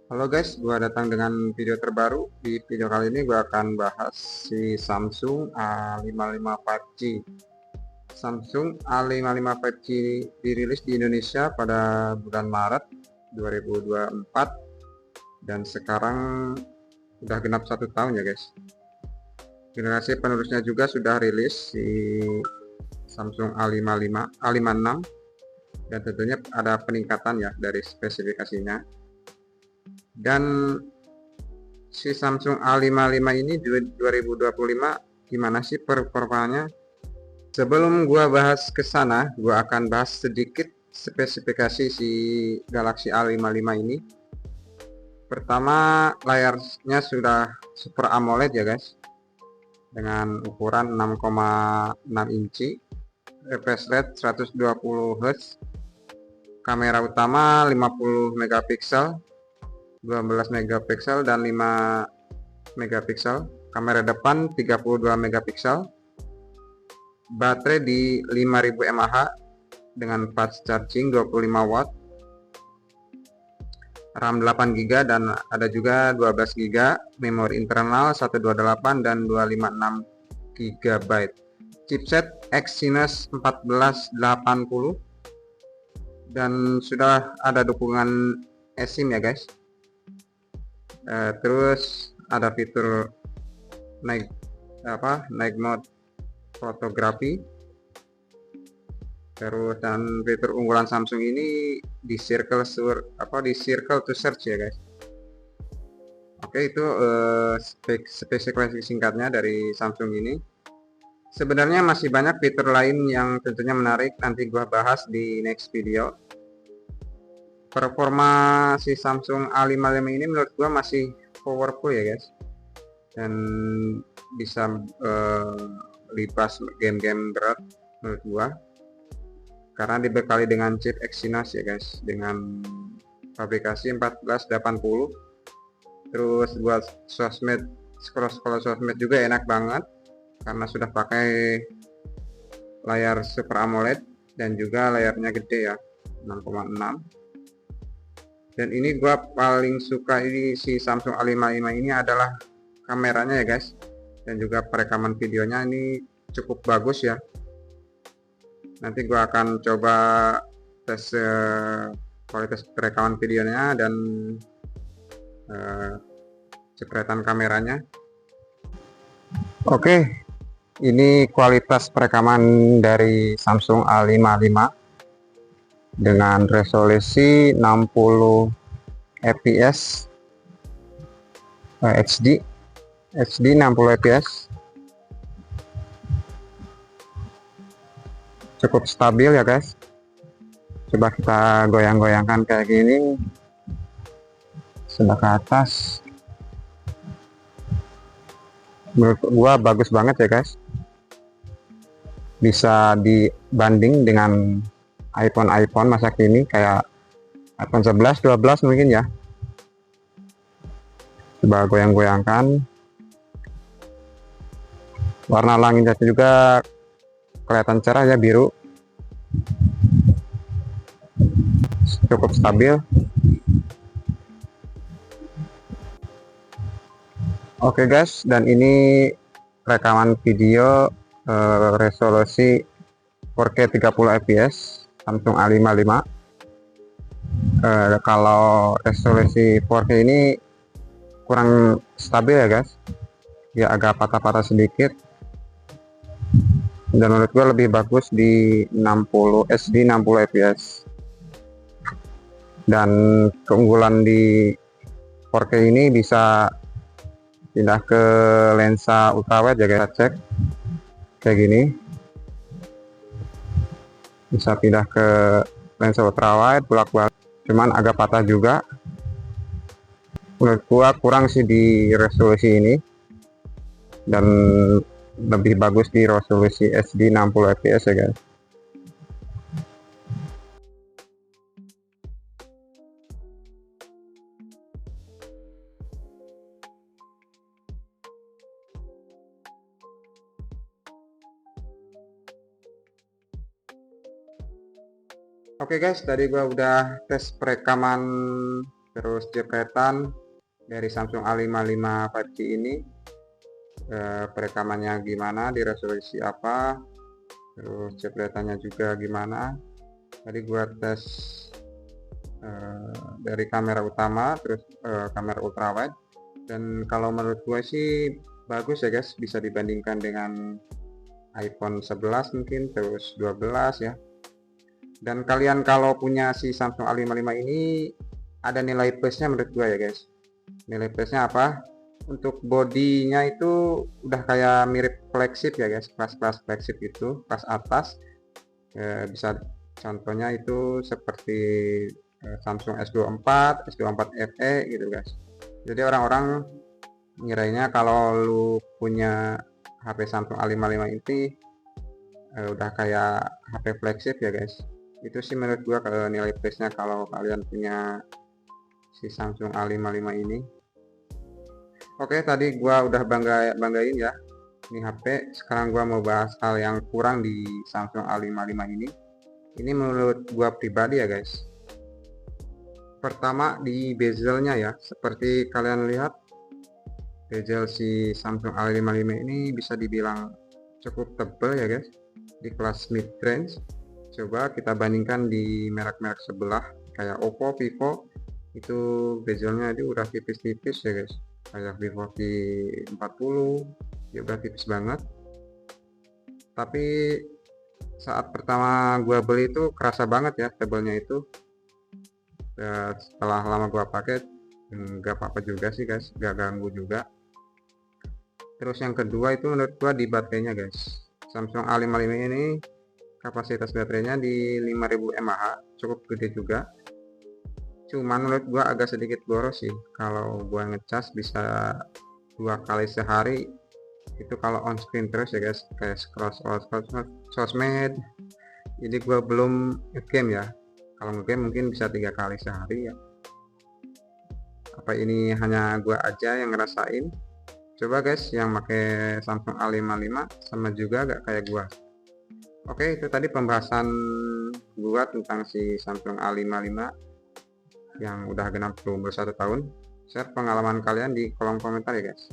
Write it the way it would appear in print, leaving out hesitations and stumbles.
Halo guys, gua datang dengan video terbaru. Di video kali ini gua akan bahas si Samsung A55 5G. Samsung A55 5G dirilis di Indonesia pada bulan Maret 2024 dan sekarang udah genap 1 tahun ya guys. Generasi penerusnya juga sudah rilis si Samsung A55, A56 dan tentunya ada peningkatan ya dari spesifikasinya. Dan si Samsung A55 ini 2025 gimana sih performanya? Sebelum gua bahas ke sana, gua akan bahas sedikit spesifikasi si Galaxy A55 ini. Pertama, layarnya sudah Super AMOLED ya guys, dengan ukuran 6,6 inci, refresh rate 120 Hz, kamera utama 50 megapiksel, 12 megapiksel dan 5 megapiksel, kamera depan 32 megapiksel, baterai di 5000 mAh dengan fast charging 25 watt, RAM 8 GB dan ada juga 12 GB, memori internal 128 dan 256 GB, chipset Exynos 1480 dan sudah ada dukungan eSIM ya guys. Terus ada fitur night mode fotografi. Terus dan fitur unggulan Samsung ini di circle to search ya guys. Oke, itu spesifikasi singkatnya dari Samsung ini. Sebenarnya masih banyak fitur lain yang tentunya menarik, nanti gua bahas di next video. Performa si Samsung A55 ini menurut gua masih powerful ya guys, dan bisa lipas game-game berat menurut gua, karena dibekali dengan chip Exynos ya guys, dengan fabrikasi 1480. Terus buat sosmed, scroll sosmed juga enak banget karena sudah pakai layar Super AMOLED dan juga layarnya gede ya, 6,6. Dan ini gua paling suka ini si Samsung A55 ini adalah kameranya ya guys, dan juga perekaman videonya ini cukup bagus ya. Nanti gua akan coba tes kualitas perekaman videonya dan jepretan kameranya. Oke, ini kualitas perekaman dari Samsung A55 dengan resolusi 60 fps HD 60 fps, cukup stabil ya guys. Coba kita goyang-goyangkan kayak gini, sebelah ke atas. Menurut gua bagus banget ya guys, bisa dibanding dengan iPhone masa kini kayak iPhone 11, 12 mungkin ya. Coba goyang-goyangkan, warna langitnya juga kelihatan cerah ya, biru, cukup stabil. Oke guys, dan ini rekaman video resolusi 4K 30 fps Samsung A55. Kalau resolusi 4K ini kurang stabil ya guys, ya agak patah-patah sedikit, dan menurut gue lebih bagus di 60 SD 60 fps. Dan keunggulan di 4K ini bisa pindah ke lensa ultrawide ya guys. Cek kayak gini, bisa pindah ke lensa ultrawide bolak-balik, cuman agak patah juga. Menurut gua kurang sih di resolusi ini, dan lebih bagus di resolusi SD 60 fps ya guys. Oke guys, tadi gua udah tes perekaman Terus jepretan dari Samsung A55 5G ini, perekamannya gimana, di resolusi apa, terus jepretannya juga gimana. Tadi gua tes dari kamera utama, terus kamera ultrawide, dan kalau menurut gue sih bagus ya guys, bisa dibandingkan dengan iPhone 11 mungkin, terus 12 ya. Dan kalian kalau punya si Samsung A55 ini, ada nilai plusnya menurut gue ya guys. Nilai plusnya apa? Untuk bodinya itu udah kayak mirip flagship ya guys, kelas-kelas flagship itu, kelas atas. Bisa contohnya itu seperti Samsung S24, S24 FE gitu guys. Jadi orang-orang ngiranya kalau lu punya HP Samsung A55 ini udah kayak HP flagship ya guys. Itu sih menurut gua nilai plusnya kalau kalian punya si Samsung A55 ini. Oke, tadi gua udah banggain ya ini HP. Sekarang gua mau bahas hal yang kurang di Samsung A55 ini. Ini menurut gua pribadi ya guys. Pertama di bezelnya ya, seperti kalian lihat bezel si Samsung A55 ini bisa dibilang cukup tebal ya guys, di kelas mid range. Coba kita bandingkan di merek-merek sebelah kayak Oppo, Vivo, itu bezelnya itu udah tipis-tipis ya guys. Kayak Vivo V40 ya udah tipis banget, tapi saat pertama gua beli itu kerasa banget ya tebalnya itu. Setelah lama gua pakai nggak apa-apa juga sih guys, nggak ganggu juga. Terus yang kedua itu menurut gua di baterainya guys. Samsung A55 ini kapasitas baterainya di 5000 mAh, cukup gede juga. Cuman menurut gua agak sedikit boros sih. Kalau gua ngecas bisa 2 kali sehari. Itu kalau on screen terus ya guys, kayak scroll sosmed. Jadi gua belum game ya. Kalau ngegame mungkin bisa 3 kali sehari ya. Apa ini hanya gua aja yang ngerasain? Coba guys yang pakai Samsung A55 sama juga gak kayak gua. Oke, itu tadi pembahasan gua tentang si Samsung A55 yang udah genap umur 1 tahun. Share pengalaman kalian di kolom komentar ya guys.